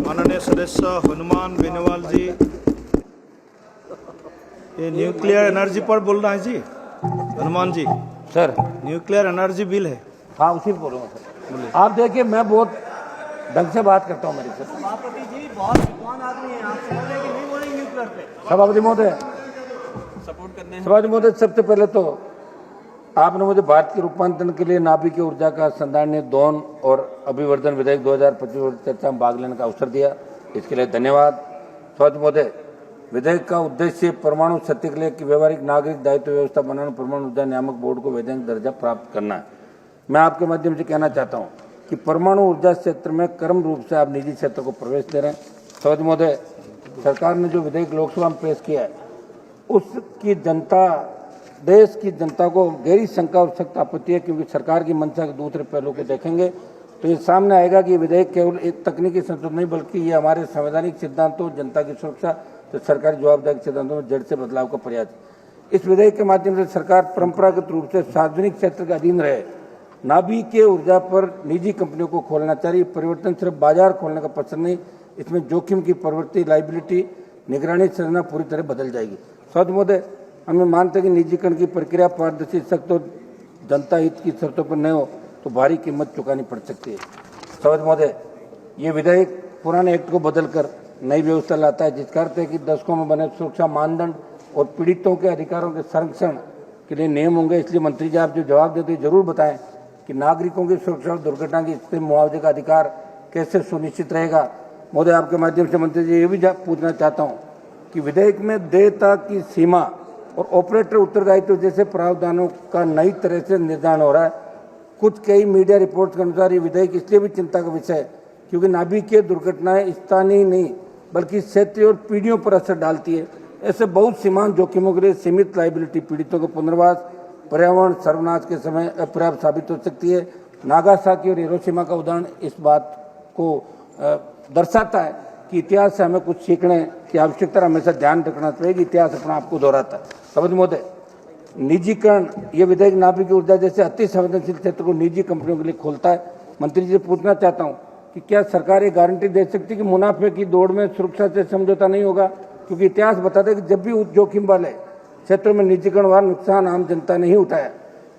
माननीय सदस्य हनुमान बेनीवाल जी, ये न्यूक्लियर एनर्जी पर बोल रहे हैं जी। Hanuman ji sir, nuclear energy bill है। हाँ उसी पे बोल रहा हूँ सर। आप देखिए, मैं बहुत ढंग से बात करता हूँ मेरे से। सभापति जी बहुत विद्वान आदमी हैं, आप समझ रहे हैं कि नहीं बोलेंगे न्यूक्लियर पे? सभापति महोदय, सपोर्ट करने सभापति महोदय, सबसे पहले तो आपने मुझे भारत के रूपांतरण के लिए नाभिकीय ऊर्जा का संधारणीय दोहन और अभिवर्धन विधेयक 2025 चर्चा में भाग लेने का अवसर दिया, इसके लिए धन्यवाद। सभापति महोदय, विधेयक का उद्देश्य परमाणु शक्ति के लिए की व्यवहारिक नागरिक दायित्व व्यवस्था बनाना, परमाणु ऊर्जा नियामक बोर्ड को वैधानिक दर्जा प्राप्त करना है। मैं आपके माध्यम से कहना चाहता हूँ कि परमाणु ऊर्जा क्षेत्र में क्रम रूप से आप निजी क्षेत्र को प्रवेश दे रहे हैं। सभापति महोदय, सरकार ने जो विधेयक लोकसभा में पेश किया है, उसकी जनता, देश की जनता को गहरी शंका और सख्त आपत्ति है, क्योंकि सरकार की मंशा के दूसरे पहलू को देखेंगे तो ये सामने आएगा कि विधेयक केवल एक तकनीकी संशोधन नहीं, बल्कि ये हमारे संवैधानिक सिद्धांतों, जनता की सुरक्षा तो सरकारी जवाबदारी के सिद्धांतों में जड़ से बदलाव का प्रयास है। इस विधेयक के माध्यम से सरकार परंपरागत रूप से सार्वजनिक क्षेत्र के अधीन रहे नाभिकीय ऊर्जा पर निजी कंपनियों को खोलना चाहिए। परिवर्तन सिर्फ बाजार खोलने का पसंद नहीं, इसमें जोखिम की प्रवृत्ति, लाइबिलिटी, निगरानी संरचना पूरी तरह बदल जाएगी। सभापति महोदय, हमें मानते हैं कि निजीकरण की प्रक्रिया पारदर्शी, सख्त और जनता हित की शर्तों पर न हो तो भारी कीमत चुकानी पड़ सकती है। सभापति महोदय, ये विधेयक पुराने एक्ट को बदलकर नई व्यवस्था लाता है, जिसका अर्थ है कि दशकों में बने सुरक्षा मानदंड और पीड़ितों के अधिकारों के संरक्षण के लिए नियम होंगे। इसलिए मंत्री जी, आप जो जवाब देते हैं जरूर बताएं कि नागरिकों की सुरक्षा और दुर्घटना की स्थिति में मुआवजे का अधिकार कैसे सुनिश्चित रहेगा। महोदय, आपके माध्यम से मंत्री जी ये भी पूछना चाहता हूँ कि विधेयक में देयता की सीमा और ऑपरेटर उत्तरदायित्व जैसे प्रावधानों का नई तरह से निर्धारण हो रहा है। कई मीडिया रिपोर्ट्स के अनुसार ये विधेयक इसलिए भी चिंता का विषय है क्योंकि नाभिकीय दुर्घटनाएं स्थानीय नहीं बल्कि क्षेत्रीय और पीढ़ियों पर असर डालती है। ऐसे बहुत सीमांत जोखिमों के लिए सीमित लाइबिलिटी पीड़ितों को पुनर्वास, पर्यावरण सर्वनाश के समय अपर्याप्त साबित हो सकती है। नागासाकी और हिरोशिमा का उदाहरण इस बात को दर्शाता है कि इतिहास से हमें कुछ सीखने की आवश्यकता हमेशा ध्यान रखना चाहिए कि इतिहास अपने आप को दोहराता है। सभापति महोदय, निजीकरण, ये विधेयक नाभिकीय ऊर्जा जैसे अति संवेदनशील क्षेत्र को निजी कंपनियों के लिए खोलता है। मंत्री जी से पूछना चाहता हूँ कि क्या सरकार ये गारंटी दे सकती है कि मुनाफे की दौड़ में सुरक्षा से समझौता नहीं होगा, क्योंकि इतिहास बताता है कि जब भी उच्च जोखिम वाले क्षेत्रों में निजीकरण वाला नुकसान आम जनता नहीं उठाया।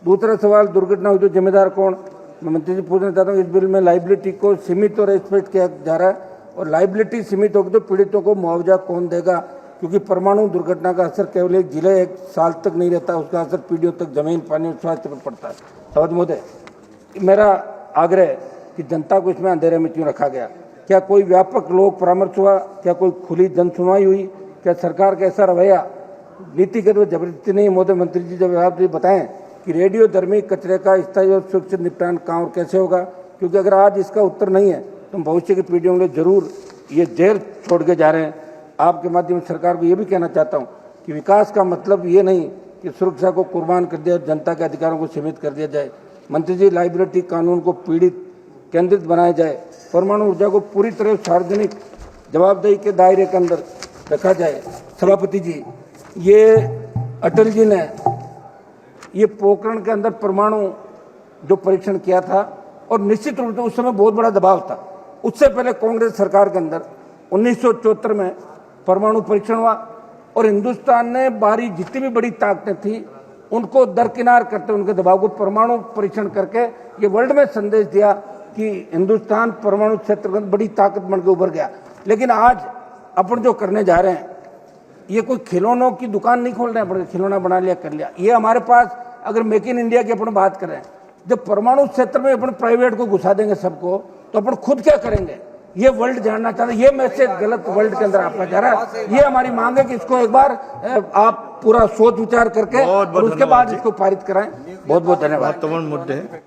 दूसरा सवाल, दुर्घटना हुई तो जिम्मेदार कौन? मैं मंत्री जी पूछना चाहता हूँ, इस बिल में लाइबिलिटी को सीमित और स्पष्ट किया जा रहा है, और लाइबिलिटी सीमित होगी तो पीड़ितों को मुआवजा कौन देगा? क्योंकि परमाणु दुर्घटना का असर केवल एक जिले, एक साल तक नहीं रहता, उसका असर पीढ़ियों तक जमीन, पानी और स्वास्थ्य पर पड़ता है। सभापति महोदय, मेरा आग्रह है कि जनता को इसमें अंधेरे में क्यों रखा गया? क्या कोई व्यापक लोक परामर्श हुआ? क्या कोई खुली जन सुनवाई हुई? क्या सरकार का ऐसा रवैया नीतिगत व जबरदस्ती नहीं? महोदय मंत्री जी, जब आप बताएं कि रेडियो धर्मी कचरे का स्थायी और सुरक्षित निपटान कहाँ और कैसे होगा, क्योंकि अगर आज इसका उत्तर नहीं है तो भविष्य की पीढ़ियों के लिए जरूर ये जेल छोड़ के जा रहे हैं। आपके माध्यम से सरकार को ये भी कहना चाहता हूँ कि विकास का मतलब ये नहीं कि सुरक्षा को कुर्बान कर दिया, जनता के अधिकारों को सीमित कर दिया जाए। मंत्री जी, लाइबिलिटी कानून को पीड़ित केंद्रित बनाया जाए, परमाणु ऊर्जा को पूरी तरह सार्वजनिक जवाबदेही के दायरे के अंदर रखा जाए। सभापति जी, ये अटल जी ने ये पोखरण के अंदर परमाणु जो परीक्षण किया था, और निश्चित रूप से उस समय बहुत बड़ा दबाव था। उससे पहले कांग्रेस सरकार के अंदर 1974 में परमाणु परीक्षण हुआ, और हिंदुस्तान ने बाहरी जितनी भी बड़ी ताकतें थी उनको दरकिनार करते, उनके दबाव को परमाणु परीक्षण करके ये वर्ल्ड में संदेश दिया कि हिंदुस्तान परमाणु क्षेत्र में बड़ी ताकत बन के उभर गया। लेकिन आज अपन जो करने जा रहे हैं, ये कोई खिलौनों की दुकान नहीं खोल रहे हैं, खिलौना बना लिया कर लिया। ये हमारे पास अगर मेक इन इंडिया की अपन बात करें, जब परमाणु क्षेत्र में अपन प्राइवेट को घुसा देंगे सबको, तो अपन खुद क्या करेंगे? ये वर्ल्ड जानना चाहता है। ये मैसेज गलत वर्ल्ड के अंदर आपका जा रहा है। ये हमारी मांग है कि इसको एक बार आप पूरा सोच विचार करके और उसके बाद इसको पारित कराएं। बहुत बहुत धन्यवाद। महत्वपूर्ण मुद्दे हैं।